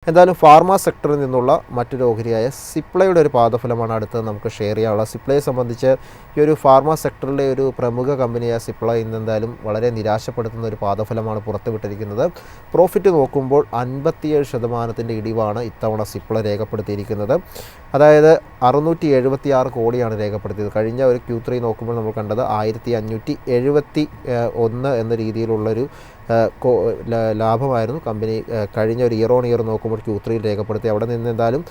എന്തായാലും ഫാർമ സെക്ടറിൽ നിന്നുള്ള മറ്റൊരു ഓഹരിയായ സിപ്ലയുടെ ഒരു പാദഫലമാണ് അടുത്തത് നമുക്ക് ഷെയർ ചെയ്യാനുള്ളത്. സിപ്ലയെ സംബന്ധിച്ച് ഈ ഒരു ഫാർമ സെക്ടറിലെ ഒരു പ്രമുഖ കമ്പനിയായ സിപ്ല ഇന്ന് എന്തായാലും വളരെ നിരാശപ്പെടുത്തുന്ന ഒരു പാദഫലമാണ് പുറത്തുവിട്ടിരിക്കുന്നത്. പ്രോഫിറ്റ് നോക്കുമ്പോൾ 57% ഇടിവാണ് ഇത്തവണ സിപ്ല രേഖപ്പെടുത്തിയിരിക്കുന്നത്. അതായത് 676 കോടിയാണ് രേഖപ്പെടുത്തിയത്. കഴിഞ്ഞ ഒരു Q3 നോക്കുമ്പോൾ നമ്മൾ കണ്ടത് 1571 എന്ന രീതിയിലുള്ളൊരു ലാഭമായിരുന്നു കമ്പനി കഴിഞ്ഞ ഒരു ഇയർ ഓൺ ഇയർ നോക്കുമ്പോൾ Q3 രേഖപ്പെടുത്തി. അവിടെ നിന്ന് എന്തായാലും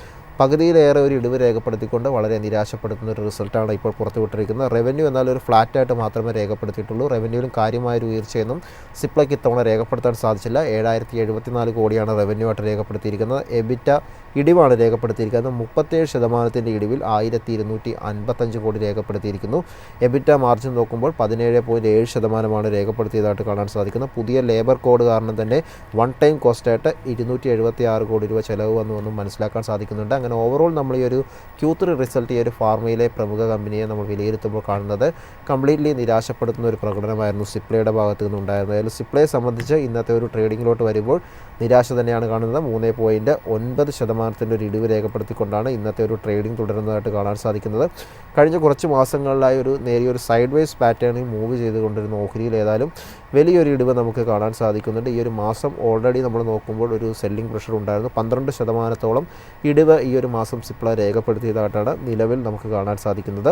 പകുതിയിലേറെ ഒരു ഇടിവ് രേഖപ്പെടുത്തിക്കൊണ്ട് വളരെ നിരാശപ്പെടുത്തുന്ന ഒരു റിസൾട്ടാണ് ഇപ്പോൾ പുറത്തുവിട്ടിരിക്കുന്നത്. റവന്യൂ എന്നാൽ ഒരു ഫ്ലാറ്റായിട്ട് മാത്രമേ രേഖപ്പെടുത്തിയിട്ടുള്ളൂ. റവന്യൂവിലും കാര്യമായൊരു ഉയർച്ചയൊന്നും സിപ്ലയ്ക്ക് ഇത്തവണ രേഖപ്പെടുത്താൻ സാധിച്ചില്ല. 7074 കോടിയാണ് റവന്യൂ ആയിട്ട് രേഖപ്പെടുത്തിയിരിക്കുന്നത്. എബിറ്റ ഇടിവാണ് രേഖപ്പെടുത്തിയിരിക്കുന്നത്. 37% ഇടിവിൽ 1255 കോടി രേഖപ്പെടുത്തിയിരിക്കുന്നു. എബിറ്റ മാർജിൻ നോക്കുമ്പോൾ 17.7% രേഖപ്പെടുത്തിയതായിട്ട് കാണാൻ സാധിക്കുന്നു. പുതിയ ലേബർ കോഡ് കാരണം തന്നെ വൺ ടൈം കോസ്റ്റായിട്ട് 276 കോടി രൂപ ചിലവ് വന്നുവെന്നും മനസ്സിലാക്കാൻ സാധിക്കുന്നുണ്ട്. അങ്ങനെ ഓവറോൾ നമ്മൾ ഈ ഒരു Q3 റിസൾട്ട് ഈ ഒരു ഫാർമയിലെ പ്രമുഖ കമ്പനിയെ നമ്മൾ വിലയിരുത്തുമ്പോൾ കാണുന്നത് കംപ്ലീറ്റ്ലി നിരാശപ്പെടുത്തുന്ന ഒരു പ്രകടനമായിരുന്നു സിപ്ലയുടെ ഭാഗത്തു നിന്നുണ്ടായിരുന്നത്. അതിൽ സിപ്ലയെ സംബന്ധിച്ച് ഇന്നത്തെ ഒരു ട്രേഡിങ്ങിലോട്ട് വരുമ്പോൾ നിരാശ തന്നെയാണ് കാണുന്നത്. 3.9% ഒരു ഇടിവ് രേഖപ്പെടുത്തിക്കൊണ്ടാണ് ഇന്നത്തെ ഒരു ട്രേഡിംഗ് തുടരുന്നതായിട്ട് കാണാൻ സാധിക്കുന്നത്. കഴിഞ്ഞ കുറച്ച് മാസങ്ങളിലായി ഒരു നേരിയൊരു സൈഡ് വേസ് പാറ്റേണിൽ മൂവ് ചെയ്തുകൊണ്ടിരുന്ന ഓഹരിയിൽ ഏതായാലും വലിയൊരു ഇടിവ് നമുക്ക് കാണാൻ സാധിക്കുന്നുണ്ട്. ഈ ഒരു മാസം ഓൾറെഡി നമ്മൾ നോക്കുമ്പോൾ ഒരു സെല്ലിംഗ് പ്രഷർ ഉണ്ടായിരുന്നു. 12% ഇടിവ് ഈ ഒരു മാസം സിപ്ല രേഖപ്പെടുത്തിയതായിട്ടാണ് നിലവിൽ നമുക്ക് കാണാൻ സാധിക്കുന്നത്.